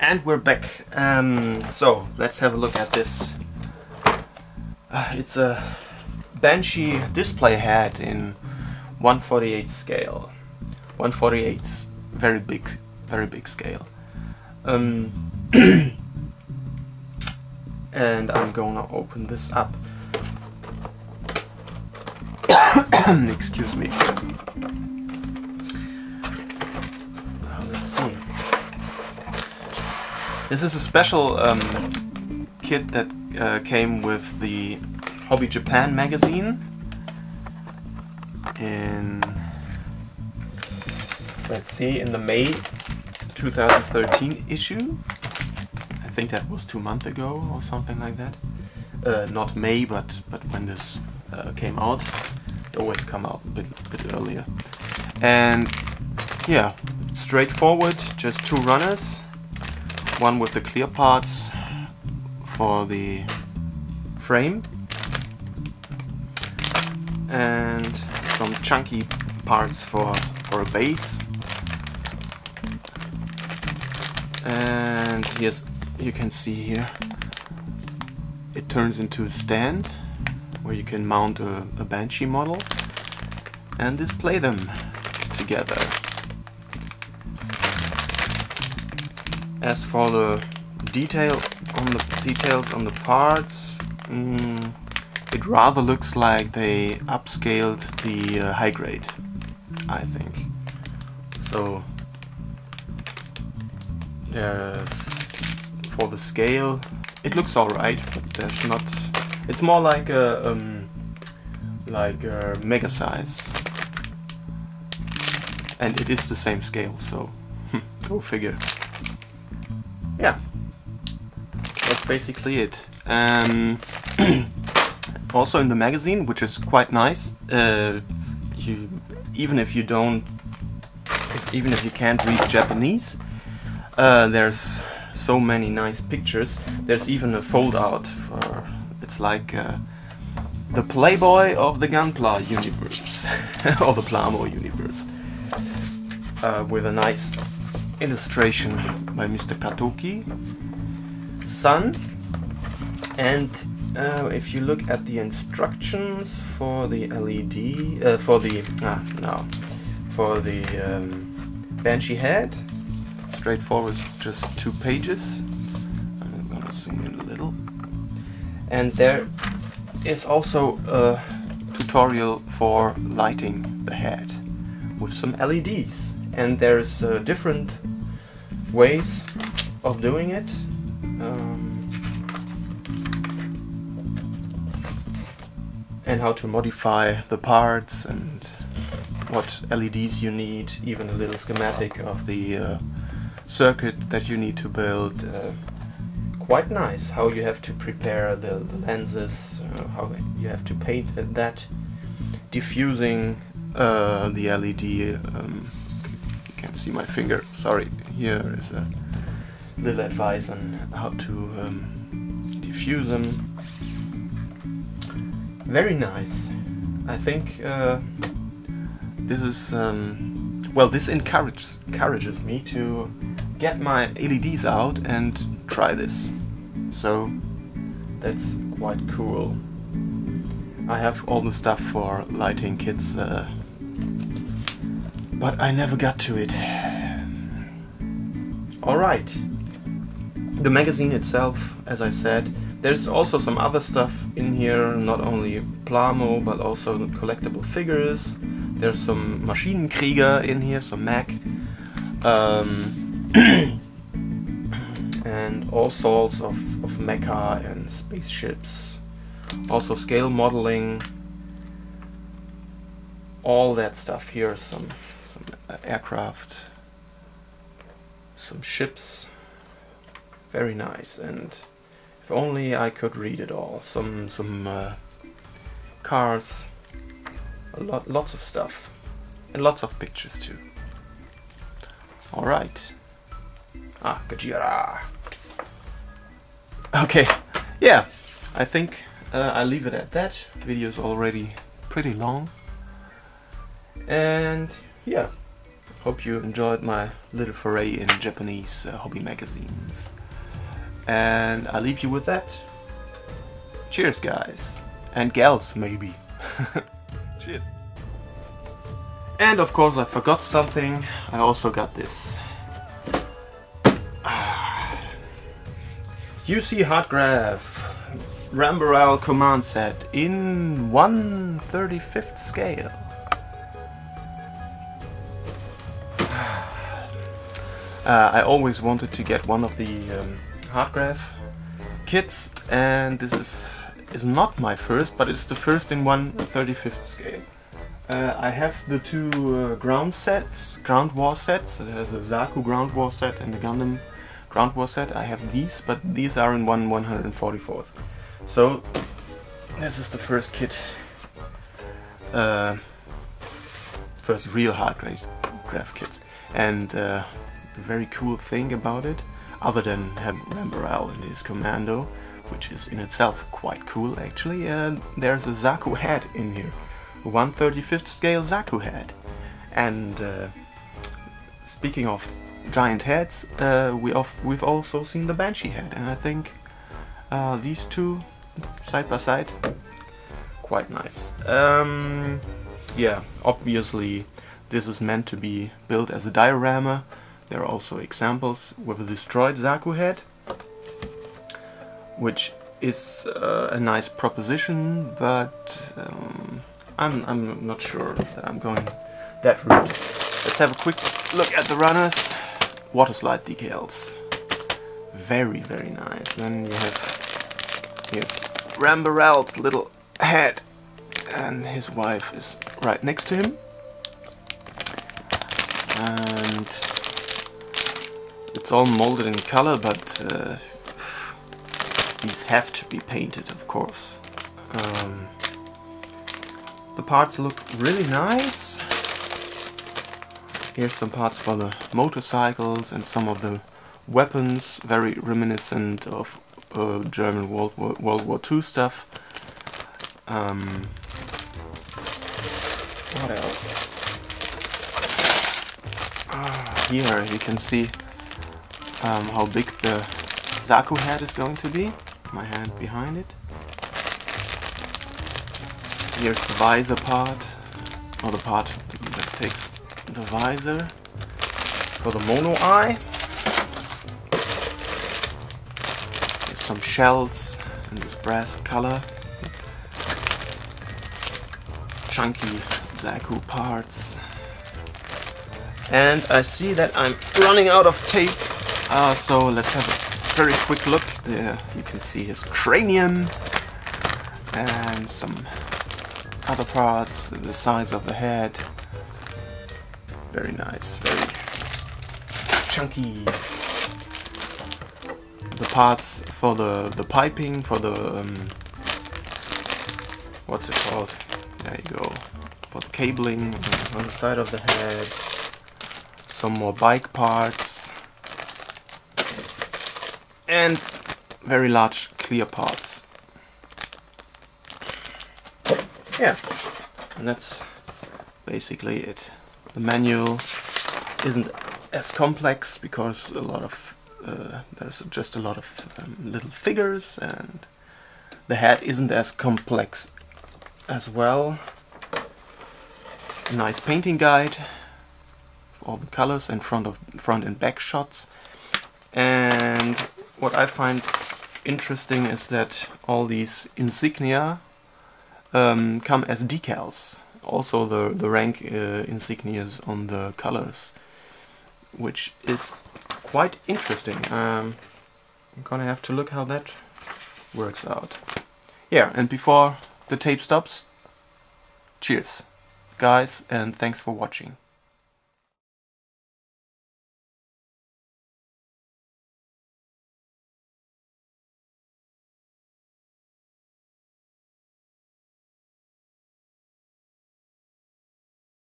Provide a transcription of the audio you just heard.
And we're back. So let's have a look at this. It's a Banshee display head in 1/48 scale. 1/48's very big scale. And I'm gonna open this up. Excuse me. Let's see. This is a special kit that came with the Hobby Japan magazine in, let's see, in the May 2013 issue. I think that was 2 months ago or something like that. Not May, but when this came out. It always come out a bit earlier. And yeah, straightforward, just 2 runners. One with the clear parts for the frame and some chunky parts for a base. And here's, you can see here, it turns into a stand where you can mount a Banshee model and display them together. As for the details on the parts, it rather looks like they upscaled the high grade, I think. So for the scale, it looks alright, but there's not. It's more like a mega size, and it is the same scale. So go figure. Yeah, that's basically it. Also in the magazine, which is quite nice, even if you can't read Japanese, there's so many nice pictures. There's even a fold out for, it's like the Playboy of the Gunpla universe or the Plamo universe, with a nice illustration by Mr. Katoki-san. And if you look at the instructions for the LED, for the Banshee head, straightforward, just 2 pages. I'm gonna zoom in a little. And there is also a tutorial for lighting the head with some LEDs. And there's different ways of doing it. And how to modify the parts and what LEDs you need, even a little schematic of the circuit that you need to build. Quite nice how you have to prepare the lenses, how you have to paint that, diffusing the LED. You can't see my finger, sorry. Here is a little advice on how to diffuse them. Very nice. I think this is well, this encourages me to get my LEDs out and try this. So that's quite cool. I have all the stuff for lighting kits, but I never got to it. Alright. The magazine itself, as I said, there's also some other stuff in here, not only Plamo, but also collectible figures. There's some Maschinenkrieger in here, some mech. And all sorts of mecha and spaceships. Also scale modeling. All that stuff here, some aircraft, some ships. Very nice, and if only I could read it all. Some cars, lots of stuff, and lots of pictures too. All right. Ah, Gajira. Okay, yeah. I think I'll leave it at that. The video is already pretty long, and yeah. Hope you enjoyed my little foray in Japanese hobby magazines. And I'll leave you with that. Cheers, guys. And gals, maybe. Cheers. And of course I forgot something. I also got this. UC Hardgraph Ramboral command set in 1/35th scale. I always wanted to get one of the Hardgraph kits, and this is not my first, but it's the first in 1/35th scale. I have the two ground war sets. There's a Zaku ground war set and the Gundam ground war set. I have these, but these are in 1/144th. So this is the first kit, first real Hardgraph kit. And the very cool thing about it, other than having Ramboral in his commando, which is in itself quite cool actually, there's a Zaku head in here. 1/35th scale Zaku head. And speaking of giant heads, we've also seen the Banshee head, and I think these two side by side, quite nice. Yeah, obviously this is meant to be built as a diorama. There are also examples with a destroyed Zaku head, which is a nice proposition, but I'm not sure that I'm going that route. Let's have a quick look at the runners. Water slide decals. Very, very nice. Then you have, here's Ramboral's little head, and his wife is right next to him. And it's all molded in color, but these have to be painted, of course. The parts look really nice. Here's some parts for the motorcycles and some of the weapons, very reminiscent of German World War II stuff. What else? Here you can see how big the Zaku head is going to be. My hand behind it. Here's the visor part, or the part that takes the visor for the mono eye. There's some shells in this brass color. Chunky Zaku parts. And I see that I'm running out of tape, so let's have a very quick look. There you can see his cranium and some other parts, the size of the head. Very nice, very chunky. The parts for the piping, for the what's it called? There you go. For the cabling on the side of the head. Some more bike parts. And very large clear parts. Yeah, and that's basically it. The manual isn't as complex because there's just a lot of little figures, and the head isn't as complex as well. A nice painting guide for all the colors and front and back shots. And what I find interesting is that all these insignia come as decals. Also the rank insignias on the colors, which is quite interesting. I'm gonna have to look how that works out. Yeah, and before the tape stops, cheers guys, and thanks for watching.